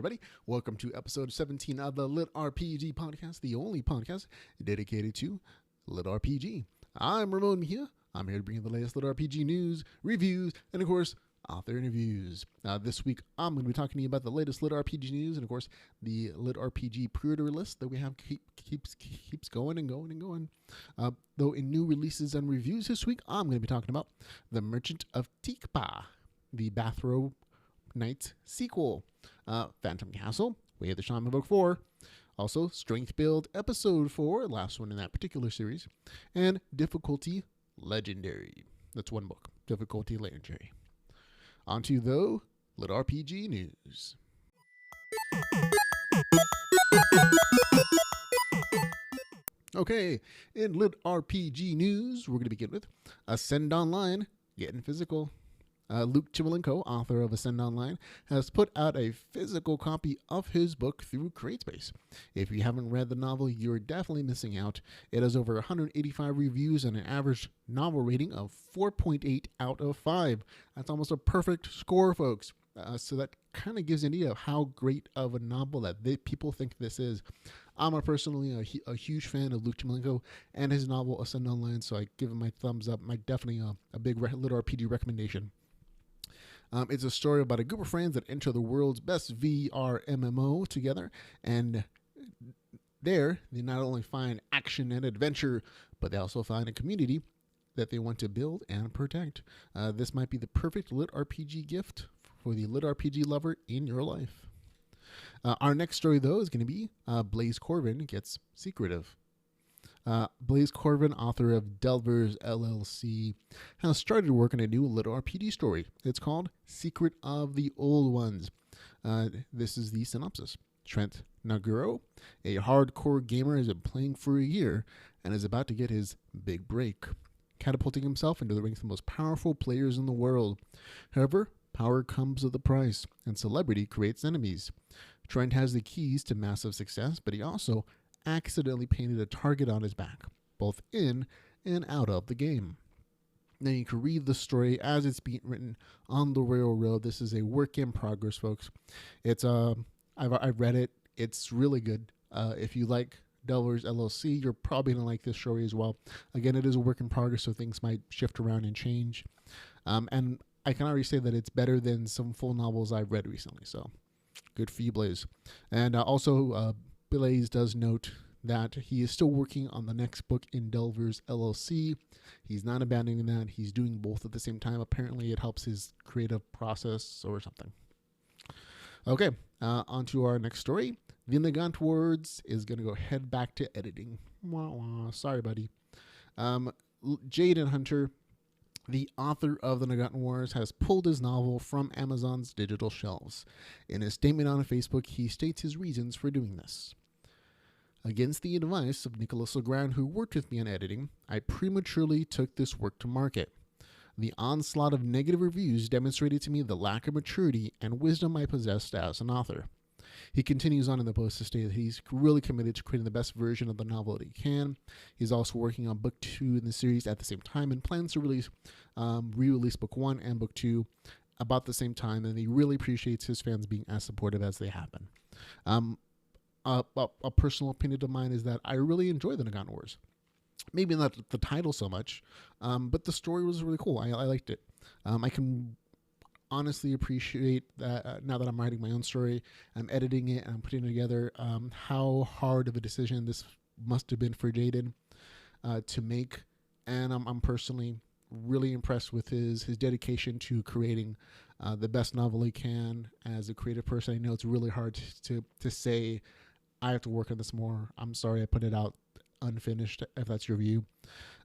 everybody. Welcome to episode 17 of the LitRPG Podcast, the only podcast dedicated to LitRPG. I'm Ramon Mejia. I'm here to bring you the latest LitRPG news, reviews, and of course, author interviews. This week, I'm going to be talking to you about the latest LitRPG news and of course, the LitRPG pre-order list that we have keeps going and going and going. Though in new releases and reviews this week, I'm going to be talking about The Merchant of Tiqpa, the Bathrobe Knight sequel, Phantom Castle, Way of the Shaman Book 4, also Strength Build Episode 4, last one in that particular series, and Difficulty Legendary. That's one book, Difficulty Legendary. On to the LitRPG news. Okay, in LitRPG news, we're going to begin with Ascend Online, Getting Physical. Luke Chimilenko, author of Ascend Online, has put out a physical copy of his book through CreateSpace. If you haven't read the novel, you're definitely missing out. It has over 185 reviews and an average novel rating of 4.8 out of 5. That's almost a perfect score, folks. So that kind of gives an idea of how great of a novel that people think this is. I'm personally a huge fan of Luke Chimilenko and his novel Ascend Online, so I give him my thumbs up. Definitely a big LitRPG recommendation. It's a story about a group of friends that enter the world's best VR MMO together, and there they not only find action and adventure, but they also find a community that they want to build and protect. This might be the perfect LitRPG gift for the LitRPG lover in your life. Our next story, though, is going to be Blaze Corbin Gets Secretive. Blaze Corbin, author of Delvers LLC, has started work on a new LitRPG story. It's called Secret of the Old Ones. This is the synopsis. Trent Naguro, a hardcore gamer, has been playing for a year and is about to get his big break, catapulting himself into the ranks of the most powerful players in the world. However, power comes with a price, and celebrity creates enemies. Trent has the keys to massive success, but he also accidentally painted a target on his back, both in and out of the game. Now you can read the story as it's being written on the railroad. This is a work in progress, folks. It's I've read it. It's really good. If you like Delvers LLC, you're probably gonna like this story as well. Again, it is a work in progress, so things might shift around and change. And I can already say that it's better than some full novels I've read recently. So good for you, Blaze. And also, Blaze does note that he is still working on the next book in Delvers LLC. He's not abandoning that. He's doing both at the same time. Apparently, it helps his creative process or something. Okay, on to our next story. The Nagant Words is going to go head back to editing. Wah, wah. Sorry, buddy. Jaden Hunter, the author of The Nagant Wars, has pulled his novel from Amazon's digital shelves. In a statement on Facebook, he states his reasons for doing this. Against the advice of Nicholas Legrand, who worked with me on editing, I prematurely took this work to market. The onslaught of negative reviews demonstrated to me the lack of maturity and wisdom I possessed as an author. He continues on in the post to state that he's really committed to creating the best version of the novel that he can. He's also working on book 2 in the series at the same time and plans to re-release book 1 and book 2 about the same time, and he really appreciates his fans being as supportive as they have been. A personal opinion of mine is that I really enjoy the Nagant Wars. Maybe not the title so much, but the story was really cool. I liked it. I can honestly appreciate that now that I'm writing my own story, I'm editing it, and I'm putting it together, how hard of a decision this must have been for Jaden to make. And I'm personally really impressed with his dedication to creating the best novel he can. As a creative person, I know it's really hard to say, I have to work on this more. I'm sorry I put it out unfinished, if that's your view.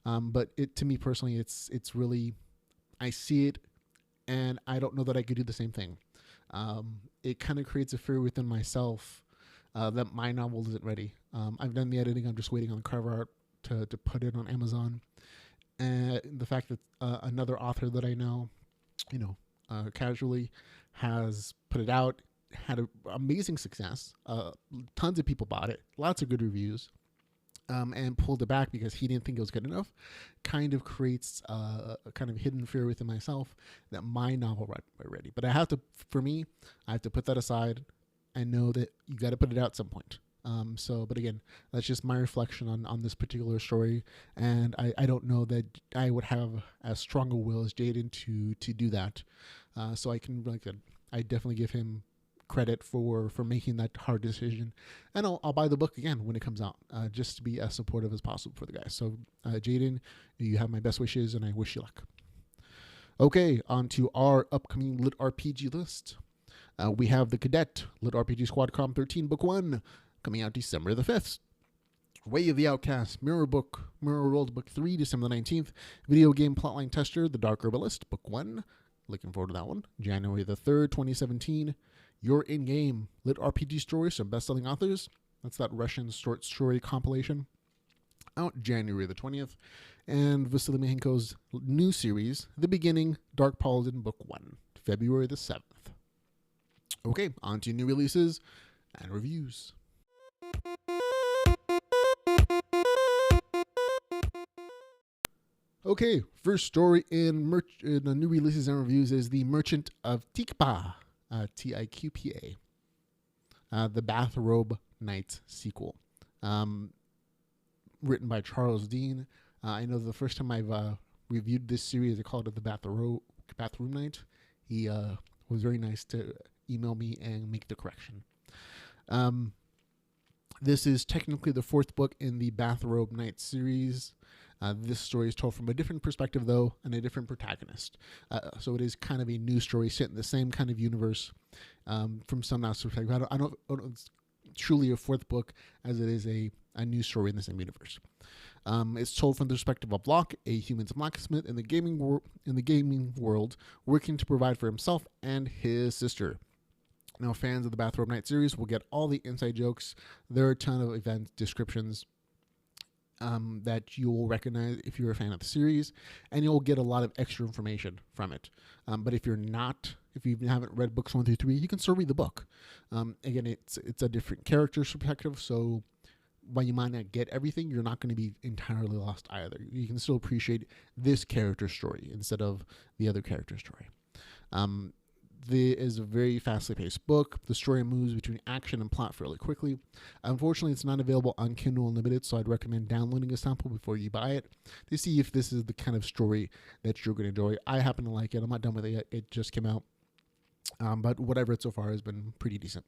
But to me personally, it's really, I see it and I don't know that I could do the same thing. It kind of creates a fear within myself that my novel isn't ready. I've done the editing. I'm just waiting on the cover art to put it on Amazon. And the fact that another author that I know, casually has put it out, had an amazing success. Tons of people bought it. Lots of good reviews. And pulled it back because he didn't think it was good enough, kind of creates a kind of hidden fear within myself that my novel might be ready. But I have to put that aside I know that you got to put it out at some point. But again, that's just my reflection on this particular story, and I don't know that I would have as strong a will as Jaden to do that. So I can, like, I definitely give him credit for making that hard decision, and I'll buy the book again when it comes out, just to be as supportive as possible for the guys. So Jaden, you have my best wishes, and I wish you luck. Okay, on to our upcoming LitRPG list. We have The Cadet, LitRPG Squadcom 13, Book 1, coming out December the 5th. Way of the Outcast, Mirror World Book 3, December the 19th. Video Game Plotline Tester, The Dark Herbalist, Book 1. Looking forward to that one. January the 3rd, 2017. Your In-Game, LitRPG Stories from Best-Selling Authors. That's that Russian short story compilation. Out January the 20th. And Vasily Mihenko's new series, The Beginning, Dark Paladin, Book 1, February the 7th. Okay, on to new releases and reviews. Okay, first story in new releases and reviews is The Merchant of Tiqpa, Tiqpa, the Bathrobe Knight sequel, written by Charles Dean. I know the first time I've reviewed this series, I called it the Bathroom Knight. He was very nice to email me and make the correction. This is technically the fourth book in the Bathrobe Knight series. This story is told from a different perspective, though, and a different protagonist. So it is kind of a new story set in the same kind of universe from some perspective. I don't it's truly a fourth book, as it is a new story in the same universe. It's told from the perspective of Locke, a human blacksmith in the gaming world, working to provide for himself and his sister. Now, fans of the Bathrobe Knight series will get all the inside jokes. There are a ton of event descriptions that you will recognize if you're a fan of the series, and you'll get a lot of extra information from it. But if you haven't read books 1 through 3, you can still read the book. Again, it's a different character perspective, so while you might not get everything, you're not going to be entirely lost either. You can still appreciate this character story instead of the other character story. This is a very fastly paced book. The story moves between action and plot fairly quickly. Unfortunately, it's not available on Kindle Unlimited, so I'd recommend downloading a sample before you buy it to see if this is the kind of story that you're going to enjoy. I happen to like it. I'm not done with it yet. It just came out. But what I've read so far has been pretty decent.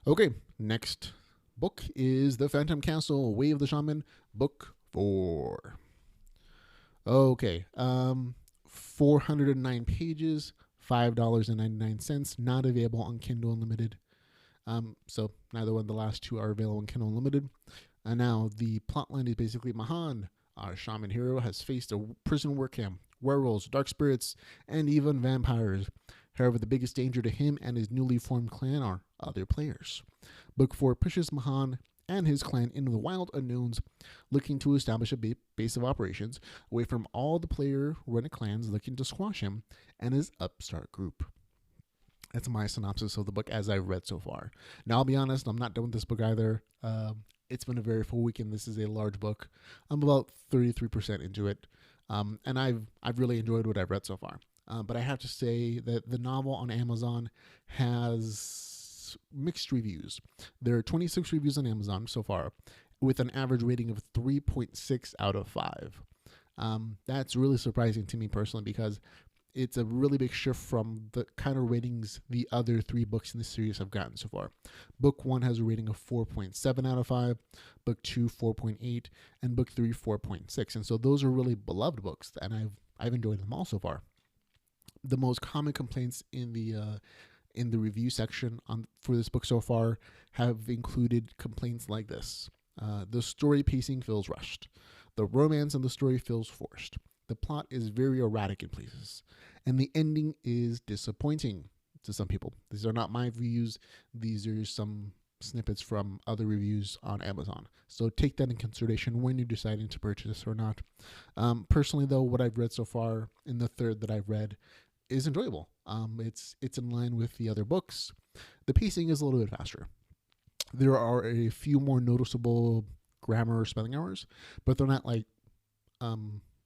Okay, next book is The Phantom Castle, Way of the Shaman, Book 4. Okay, 409 pages, $5.99, not available on Kindle Unlimited. So neither one of the last two are available on Kindle Unlimited. And now the plotline is basically Mahan, our shaman hero, has faced a prison work camp, werewolves, dark spirits, and even vampires. However, the biggest danger to him and his newly formed clan are other players. Book 4 pushes Mahan and his clan into the wild unknowns, looking to establish a base of operations away from all the player-run clans looking to squash him and his upstart group. That's my synopsis of the book as I've read so far. Now, I'll be honest, I'm not done with this book either. It's been a very full weekend. This is a large book. I'm about 33% into it, and I've really enjoyed what I've read so far. But I have to say that the novel on Amazon has mixed reviews. There are 26 reviews on Amazon so far, with an average rating of 3.6 out of 5. That's really surprising to me personally, because it's a really big shift from the kind of ratings the other 3 books in the series have gotten so far. Book 1 has a rating of 4.7 out of 5, Book 2 4.8, and Book 3 4.6. And so those are really beloved books, and I've enjoyed them all so far. The most common complaints in the review section for this book so far have included complaints like this. The story pacing feels rushed. The romance in the story feels forced. The plot is very erratic in places. And the ending is disappointing to some people. These are not my reviews. These are some snippets from other reviews on Amazon. So take that in consideration when you're deciding to purchase or not. Personally, though, what I've read so far in the third that I've read is enjoyable. It's in line with the other books. The pacing is a little bit faster. There are a few more noticeable grammar or spelling errors, but they're not like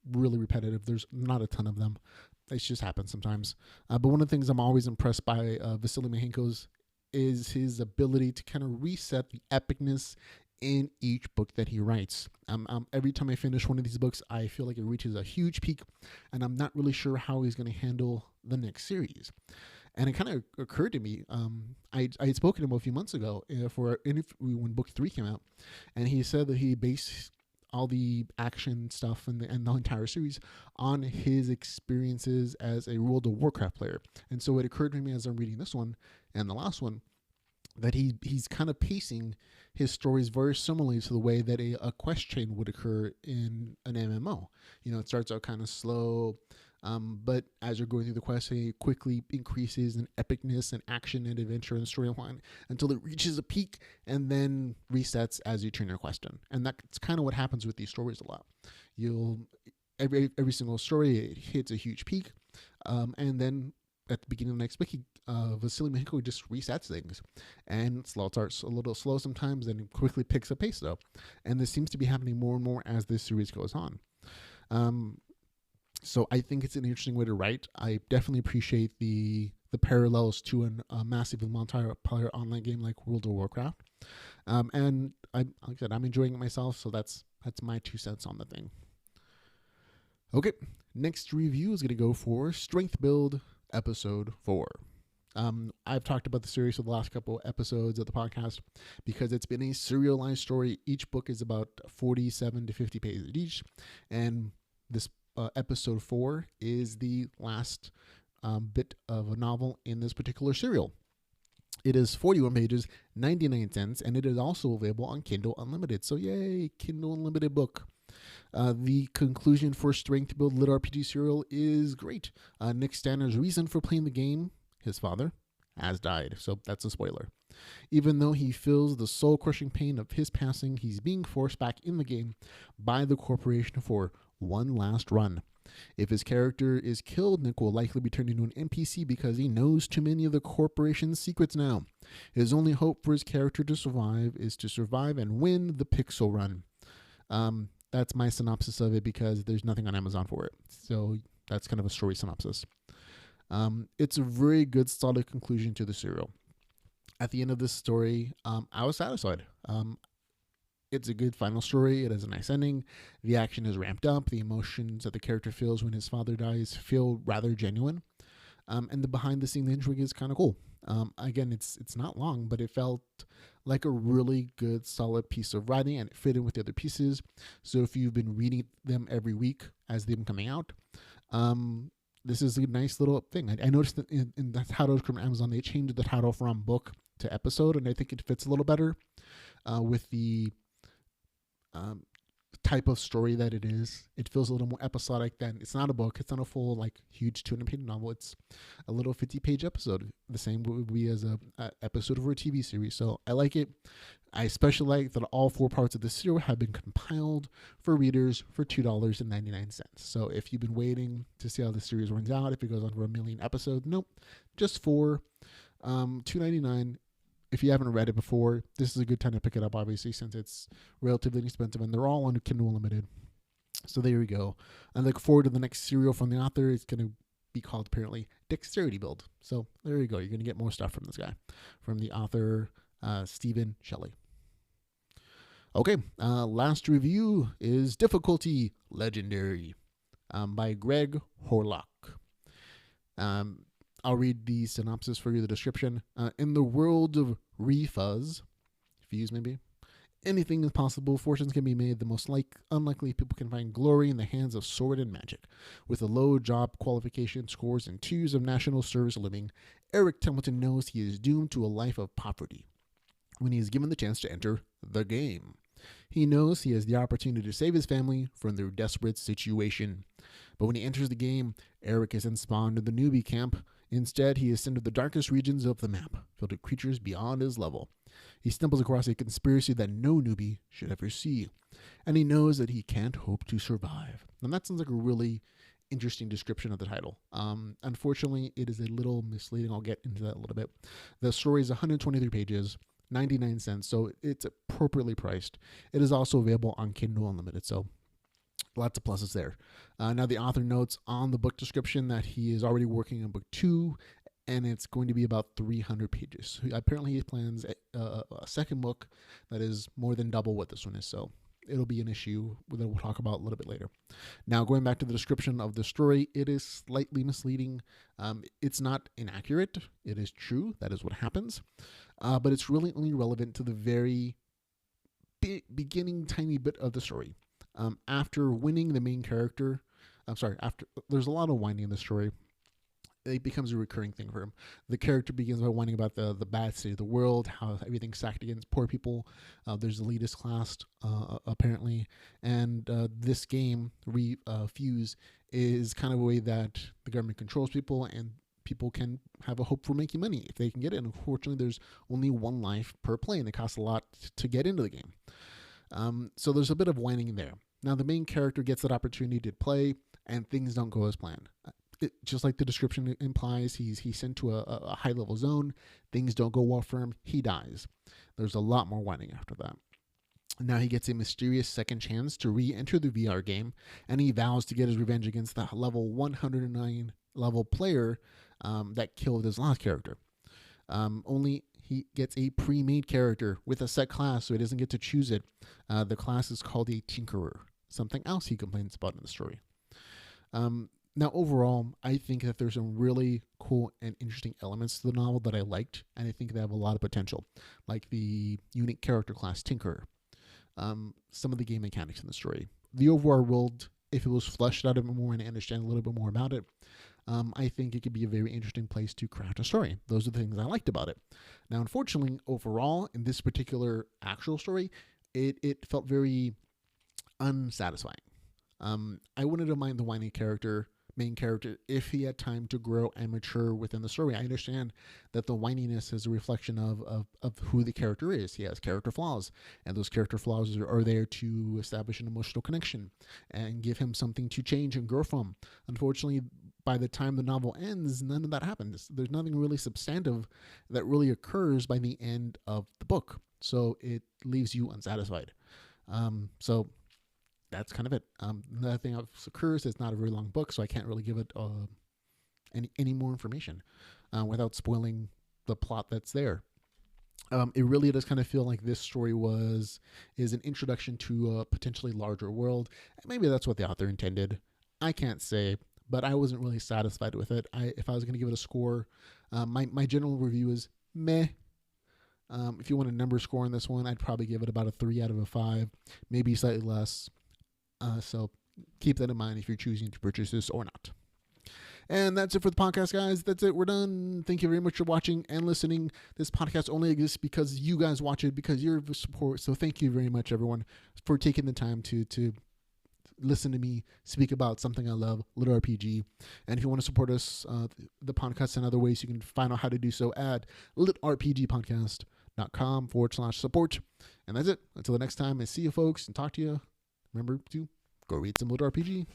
really repetitive. There's not a ton of them. It just happens sometimes. But one of the things I'm always impressed by Vasily Mihenko's is his ability to kind of reset the epicness in each book that he writes. Every time I finish one of these books, I feel like it reaches a huge peak, and I'm not really sure how he's going to handle the next series. And it kind of occurred to me, I had spoken to him a few months ago for an interview when book 3 came out, and he said that he based all the action stuff and the entire series on his experiences as a World of Warcraft player. And so it occurred to me as I'm reading this one and the last one that he's kind of pacing his stories very similarly to the way that a quest chain would occur in an MMO. It starts out kind of slow, but as you're going through the quest, it quickly increases in epicness and action and adventure and storyline until it reaches a peak and then resets as you turn your quest in. And that's kind of what happens with these stories a lot. Every single story, it hits a huge peak, and then at the beginning of the next week, Vasily Mihiko just resets things, and it starts a little slow sometimes, and quickly picks up pace though. And this seems to be happening more and more as this series goes on. So I think it's an interesting way to write. I definitely appreciate the parallels to a massive multiplayer online game like World of Warcraft. And like I said, I'm enjoying it myself, so that's my 2 cents on the thing. Okay, next review is going to go for Strength Build Episode 4. I've talked about the series for the last couple episodes of the podcast because it's been a serialized story. Each book is about 47 to 50 pages each, and this episode 4 is the last bit of a novel in this particular serial. It is 41 pages, 99 cents, and it is also available on Kindle Unlimited. So yay, Kindle Unlimited book. The conclusion for Strength Build LitRPG serial is great. Nick Stanner's reason for playing the game, his father, has died. So that's a spoiler. Even though he feels the soul-crushing pain of his passing, he's being forced back in the game by the corporation for one last run. If his character is killed, Nick will likely be turned into an NPC because he knows too many of the corporation's secrets now. His only hope for his character to survive is to survive and win the Pixel Run. That's my synopsis of it because there's nothing on Amazon for it. So that's kind of a story synopsis. It's a very good, solid conclusion to the serial. At the end of this story, I was satisfied. It's a good final story. It has a nice ending. The action is ramped up. The emotions that the character feels when his father dies feel rather genuine. And the behind-the-scenes intrigue is kind of cool. Again, it's not long, but it felt like a really good, solid piece of writing, and it fit in with the other pieces. So if you've been reading them every week as they've been coming out, this is a nice little thing. I noticed that in the title from Amazon, they changed the title from book to episode, and I think it fits a little better with the type of story that it is. It feels a little more episodic than, it's not a book. It's not a full, huge 200-page novel. It's a little 50-page episode. The same would be as a episode of a TV series. So I like it. I especially like that all 4 parts of the serial have been compiled for readers for $2.99. So if you've been waiting to see how the series runs out, if it goes on for 1 million episodes, nope, just for $2.99. If you haven't read it before, this is a good time to pick it up, obviously, since it's relatively inexpensive, and they're all on Kindle Unlimited. So there we go. I look forward to the next serial from the author. It's going to be called, apparently, Dexterity Build. So there you go. You're going to get more stuff from this guy, from the author, Stephen Shelley. Okay, last review is Difficulty Legendary by Greg Horlock. I'll read the synopsis for you, the description. In the world of refuzz, maybe, anything is possible. Fortunes can be made. The most unlikely people can find glory in the hands of sword and magic. With a low job qualification, scores, and 2s of national service living, Eric Templeton knows he is doomed to a life of poverty when he is given the chance to enter the game. He knows he has the opportunity to save his family from their desperate situation. But when he enters the game, Eric isn't spawned in the newbie camp. Instead, he is sent to the darkest regions of the map, filled with creatures beyond his level. He stumbles across a conspiracy that no newbie should ever see, and he knows that he can't hope to survive. And that sounds like a really interesting description of the title. Unfortunately, it is a little misleading. I'll get into that a little bit. The story is 123 pages, 99 cents, so it's appropriately priced. It is also available on Kindle Unlimited, so lots of pluses there. Now, the author notes on the book description that he is already working on book 2 and it's going to be about 300 pages. Apparently, he plans a second book that is more than double what this one is, so it'll be an issue that we'll talk about a little bit later. Now, going back to the description of the story, it is slightly misleading. It's not inaccurate. It is true. That is what happens. But it's really only relevant to the very beginning tiny bit of the story. After winning the main character, after there's a lot of whining in the story. It becomes a recurring thing for him. The character begins by whining about the bad state of the world, how everything's stacked against poor people. There's elitist class, apparently. And this game, Fuse, is kind of a way that the government controls people and people can have a hope for making money if they can get it. And unfortunately, there's only one life per play, and it costs a lot to get into the game. So there's a bit of whining there. Now, the main character gets that opportunity to play, and things don't go as planned. Just like the description implies, he's sent to a high-level zone. Things don't go well for him. He dies. There's a lot more whining after that. Now he gets a mysterious second chance to re-enter the VR game, and he vows to get his revenge against the level 109 level player that killed his last character. Only he gets a pre-made character with a set class, so he doesn't get to choose it. The class is called a Tinkerer, something else he complains about in the story. Now, overall, I think that there's some really cool and interesting elements to the novel that I liked, and I think they have a lot of potential, like the unique character class, Tinkerer, some of the game mechanics in the story. The overall world, if it was fleshed out a bit more and I understand a little bit more about it, I think it could be a very interesting place to craft a story. Those are the things I liked about it. Now, unfortunately, overall, in this particular actual story, it felt very unsatisfying. I wouldn't have minded the whiny main character, if he had time to grow and mature within the story. I understand that the whininess is a reflection of who the character is. He has character flaws, and those character flaws are there to establish an emotional connection and give him something to change and grow from. Unfortunately, by the time the novel ends, none of that happens. There's nothing really substantive that really occurs by the end of the book, so it leaves you unsatisfied. So that's kind of it. Another thing else occurs, it's not a very long book, so I can't really give it any more information without spoiling the plot that's there. It really does kind of feel like this story is an introduction to a potentially larger world. Maybe that's what the author intended. I can't say, but I wasn't really satisfied with it. If I was going to give it a score, my general review is meh. If you want a number score on this one, I'd probably give it about a 3 out of a 5, maybe slightly less. So keep that in mind if you're choosing to purchase this or not. And that's it for the podcast, guys. That's it. We're done. Thank you very much for watching and listening. This podcast only exists because you guys watch it, because you're the support. So thank you very much, everyone, for taking the time to listen to me speak about something I love, LitRPG. And if you want to support us, the podcast in other ways, you can find out how to do so at litrpgpodcast.com/support. And that's it. Until the next time, I see you folks and talk to you. Remember to go read some LitRPG.